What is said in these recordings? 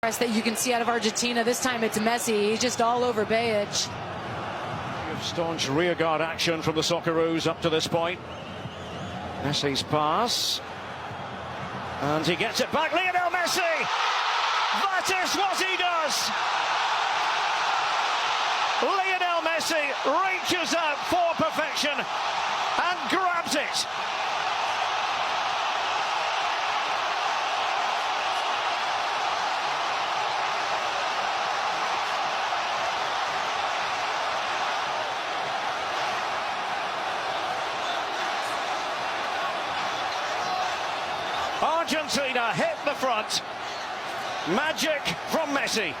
that you can see out of Argentina. This time it's Messi. He's just all over Bajic. Staunch rearguard action from the Socceroos up to this point. Messi's pass. And he gets it back. Lionel Messi! That is what he does! Lionel Messi reaches out for perfection and grabs it. Argentina hit the front. Magic from Messi.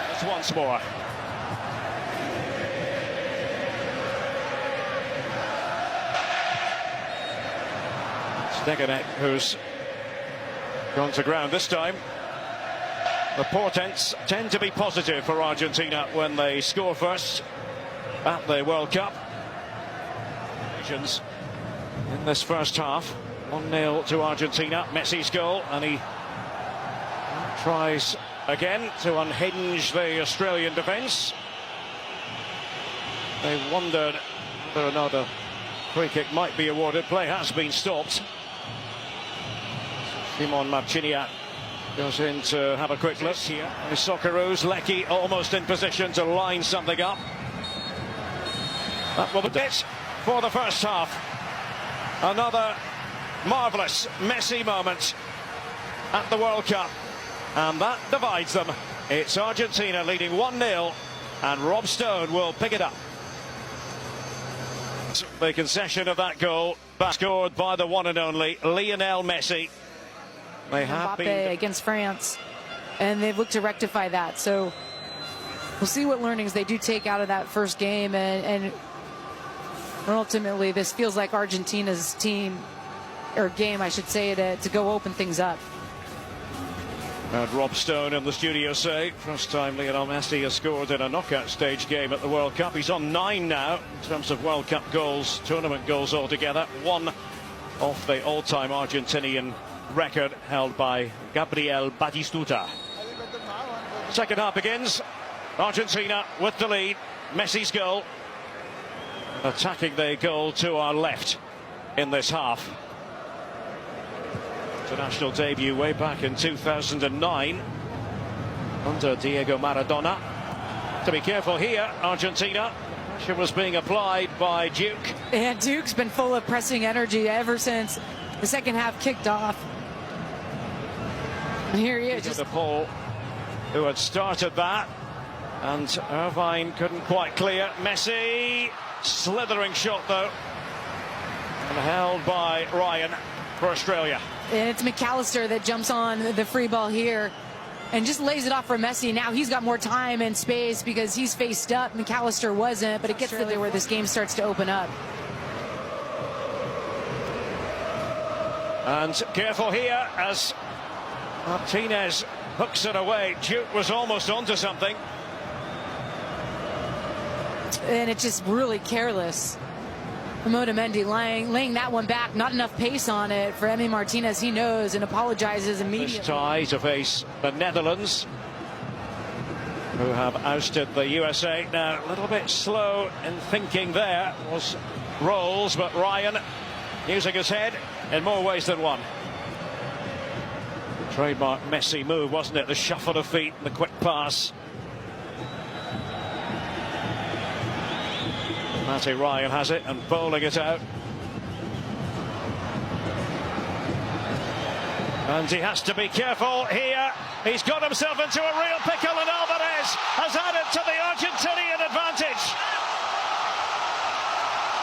Just once more. Steganek, who's gone to ground this time. The portents tend to be positive for Argentina when they score first at the World Cup. In this first half, 1-0 to Argentina. Messi's goal, and he tries again to unhinge the Australian defence. They wondered whether or not a free kick might be awarded. Play has been stopped. Simon Marciniak goes in to have a quick look here. The Socceroos, Lecky almost in position to line something up. That will be it for the first half. Another marvellous Messi moment at the World Cup. And that divides them. It's Argentina leading 1-0, and Rob Stone will pick it up. The concession of that goal, scored by the one and only Lionel Messi. They have been against France, and they've looked to rectify that. So we'll see what learnings they do take out of that first game, and ultimately this feels like Argentina's team, or game I should say, to go open things up. And Rob Stone in the studio say, first time Lionel Messi has scored in a knockout stage game at the World Cup. He's on 9 now in terms of World Cup goals, tournament goals altogether. 1 off the all-time Argentinian record held by Gabriel Batistuta. Second half begins. Argentina with the lead. Messi's goal. Attacking the goal to our left in this half. International debut way back in 2009 under Diego Maradona. To be careful here, Argentina. Pressure was being applied by Duke. And Duke's been full of pressing energy ever since the second half kicked off. And here he is. Just Paul, who had started that, and Irvine couldn't quite clear. Messi, slithering shot though, and held by Ryan for Australia. And it's McAllister that jumps on the free ball here and just lays it off for Messi. Now he's got more time and space because he's faced up. McAllister wasn't, but it gets really where this game starts to open up. And careful here as Martinez hooks it away. Duke was almost onto something. And it's just really careless. Otamendi laying that one back. Not enough pace on it for Emi Martinez. He knows and apologizes immediately. This tie to face the Netherlands, who have ousted the USA. Now, a little bit slow in thinking there was Rolls, but Ryan using his head in more ways than one. Trademark Messi move, wasn't it? The shuffle of feet and the quick pass. Matty Ryan has it and bowling it out. And he has to be careful here. He's got himself into a real pickle, and Alvarez has added to the Argentinian advantage.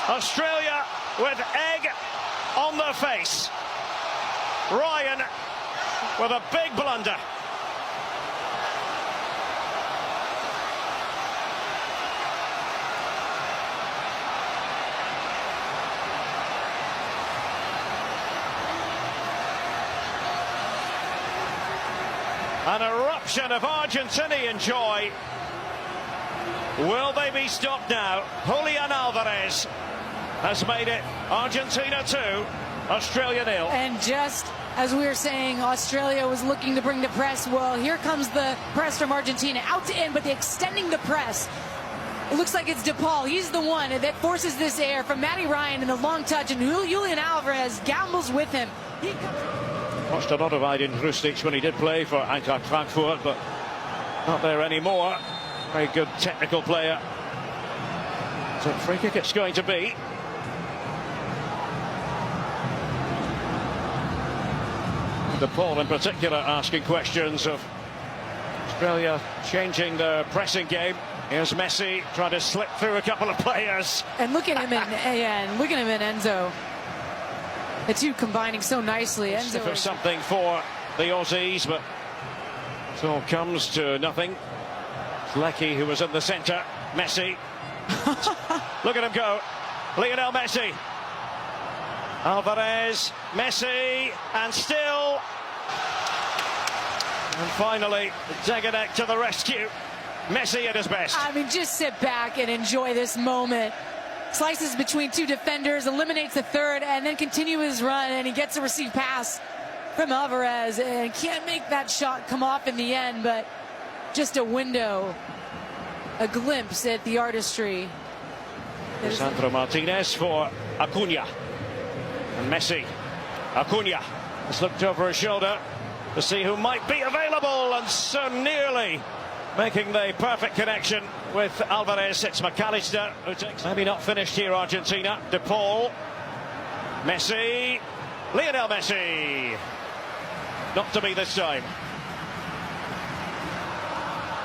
Australia with egg on their face. Ryan with a big blunder. An eruption of Argentinian joy. Will they be stopped now? Julian Alvarez has made it Argentina 2, Australia 0. And just as we were saying, Australia was looking to bring the press. Well, here comes the press from Argentina, out to in, but they're extending the press. It looks like it's DePaul. He's the one that forces this air from Matty Ryan in the long touch, and Julian Alvarez gambles with him. Watched a lot of Aydin Hrustic when he did play for Eintracht Frankfurt, but not there anymore. Very good technical player. So free kick it's going to be. DePaul in particular asking questions of Australia changing their pressing game. Here's Messi trying to slip through a couple of players. And look at him in Enzo. The two combining so nicely. Enzo For something for the Aussies, but it all comes to nothing. Lecky, who was in the centre. Messi. Look at him go. Lionel Messi. Alvarez. Messi. And still. And finally, Degenek to the rescue. Messi at his best. I mean, just sit back and enjoy this moment. Slices between two defenders, eliminates the third, and then continue his run, and he gets a received pass from Alvarez, and can't make that shot come off in the end, but just a window, a glimpse at the artistry. Sandro Martinez for Acuna. And Messi. Acuna has looked over his shoulder to see who might be available, and so nearly making the perfect connection with Alvarez. It's McAllister who takes. Maybe not finished here, Argentina. DePaul. Messi. Lionel Messi. Not to be this time.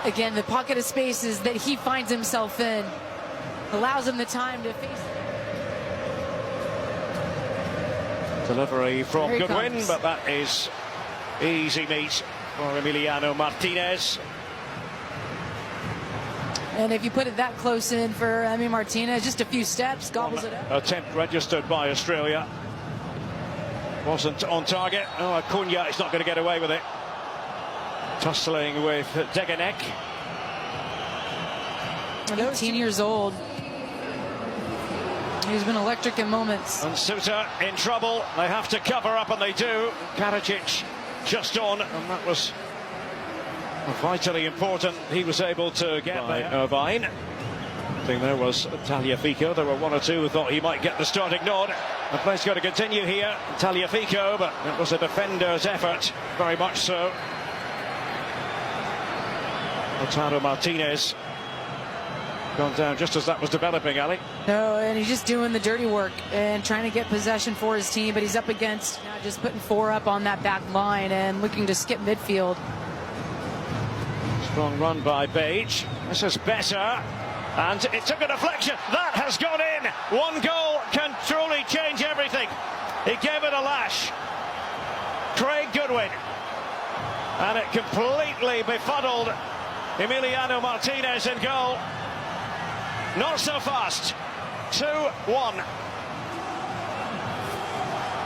Again, the pocket of spaces that he finds himself in allows him the time to face it. Delivery from Goodwin, but that is easy meat for Emiliano Martinez. And if you put it that close in for Emi Martinez, just a few steps, gobbles it up. Attempt registered by Australia. Wasn't on target. Oh, Acuna is not going to get away with it. Tussling with Degenek. 18 years old. He's been electric in moments. And Suter in trouble. They have to cover up, and they do. Karadzic just on, and that was vitally important. He was able to get by Irvine. I think there was Taliafico. There were one or two who thought he might get the starting nod. The play's got to continue here. Taliafico, but it was a defender's effort, very much so. Lautaro Martinez gone down just as that was developing, Ali. No, and he's just doing the dirty work and trying to get possession for his team, but he's up against now just putting four up on that back line and looking to skip midfield. Strong run by Beige. This is better. And it took a deflection. That has gone in. One goal can truly change everything. He gave it a lash. Craig Goodwin. And it completely befuddled Emiliano Martinez in goal. Not so fast. 2-1.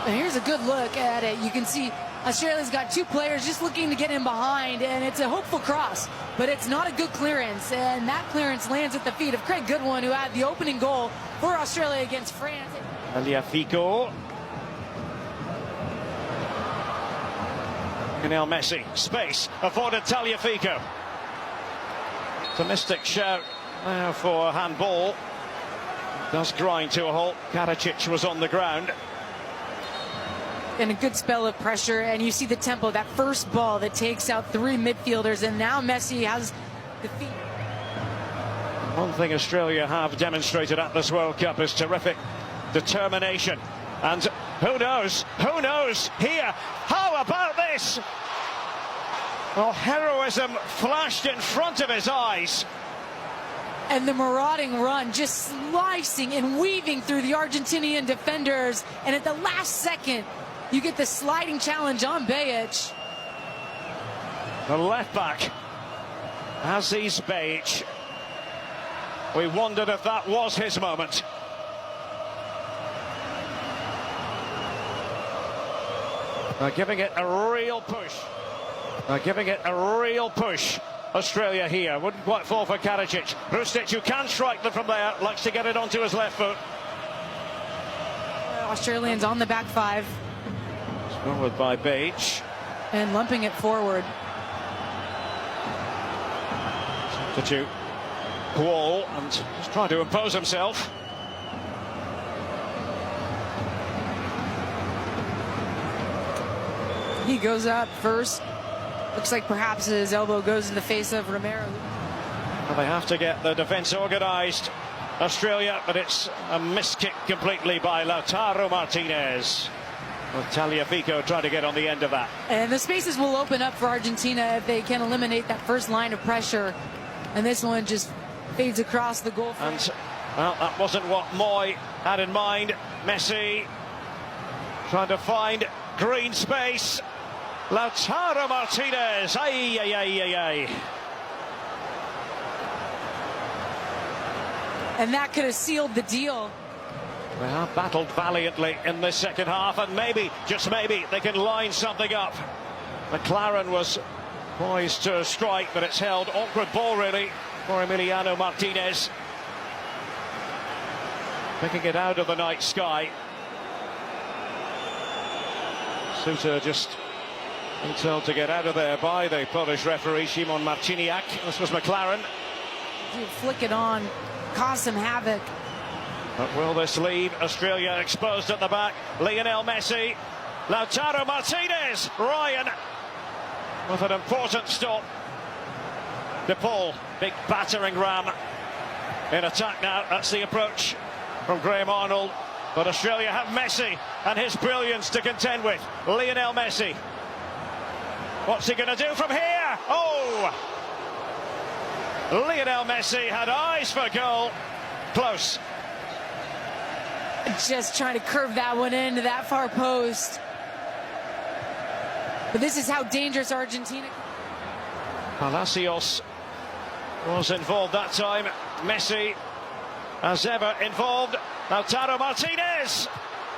And here's a good look at it. You can see Australia's got two players just looking to get in behind, and it's a hopeful cross, but it's not a good clearance, and that clearance lands at the feet of Craig Goodwin, who had the opening goal for Australia against France. Taliafico. Lionel Messi. Space afforded Taliafico. Optimistic shout now for handball. Does grind to a halt. Karadzic was on the ground. And a good spell of pressure, and you see the tempo, that first ball that takes out three midfielders, and now Messi has the feet. One thing Australia have demonstrated at this World Cup is terrific determination. And who knows here? How about this? Well, heroism flashed in front of his eyes. And the marauding run, just slicing and weaving through the Argentinian defenders, and at the last second, you get the sliding challenge on Bejic. The left back, Aziz Bejic. We wondered if that was his moment. They're giving it a real push. They're giving it a real push. Australia here. Wouldn't quite fall for Karadzic. Hrustic, who can strike them from there, likes to get it onto his left foot. Australians on the back five. Forward by Beach. And lumping it forward. Substitute Wall and just trying to impose himself. He goes up first. Looks like perhaps his elbow goes in the face of Romero. Well, they have to get the defence organised, Australia, but it's a missed kick completely by Lautaro Martinez. Well, Tagliafico trying to get on the end of that. And the spaces will open up for Argentina if they can eliminate that first line of pressure. And this one just fades across the goal. And, well, that wasn't what Moy had in mind. Messi trying to find green space. Lautaro Martinez. Ay, ay, ay, ay, ay. And that could have sealed the deal. They have battled valiantly in this second half, and maybe, just maybe, they can line something up. McLaren was poised to strike, but it's held. Awkward ball, really, for Emiliano Martinez. Picking it out of the night sky. Suter just being told to get out of there by the Polish referee, Szymon Marciniak. This was McLaren. You flick it on, cause some havoc. But will this leave Australia exposed at the back? Lionel Messi, Lautaro Martinez, Ryan with an important stop. De Paul, big battering ram in attack now. That's the approach from Graham Arnold. But Australia have Messi and his brilliance to contend with. Lionel Messi. What's he going to do from here? Oh! Lionel Messi had eyes for goal. Close. Just trying to curve that one into that far post. But this is how dangerous Argentina. Palacios was involved that time. Messi, as ever, involved. Lautaro Martinez.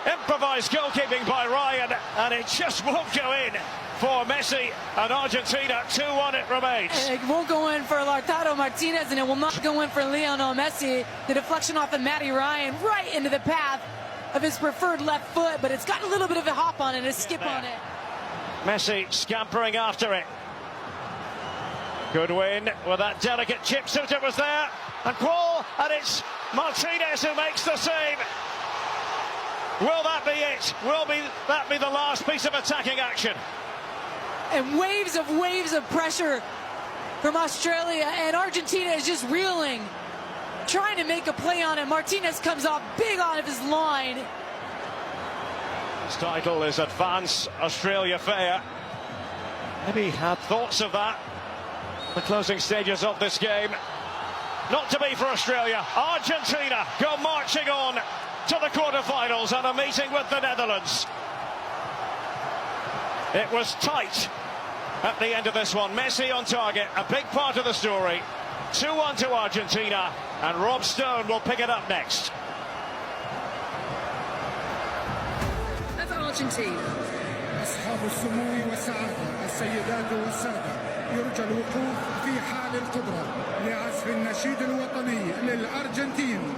Improvised goalkeeping by Ryan, and it just won't go in for Messi and Argentina. 2-1 it remains. It won't go in for Lautaro Martinez, and it will not go in for Lionel Messi. The deflection off of Matty Ryan right into the path of his preferred left foot, but it's got a little bit of a hop on it, a skip on it. Messi scampering after it. Good win with that delicate chip. Suter was there, and Qual, and it's Martinez who makes the save. Will that be it? Will that be the last piece of attacking action? And waves of pressure from Australia, and Argentina is just reeling, trying to make a play on it. Martinez comes off big out of his line. His title is Advance Australia Fair. Maybe had thoughts of that. The closing stages of this game. Not to be for Australia. Argentina go marching on to the quarterfinals and a meeting with the Netherlands. It was tight at the end of this one. Messi on target, a big part of the story. 2-1 to Argentina, and Rob Stone will pick it up next. Of Argentina. أصحاب السمو والسعادة السيدات والسادة يرجى الوقوف في حال القدرة لعزف النشيد الوطني للأرجنتين.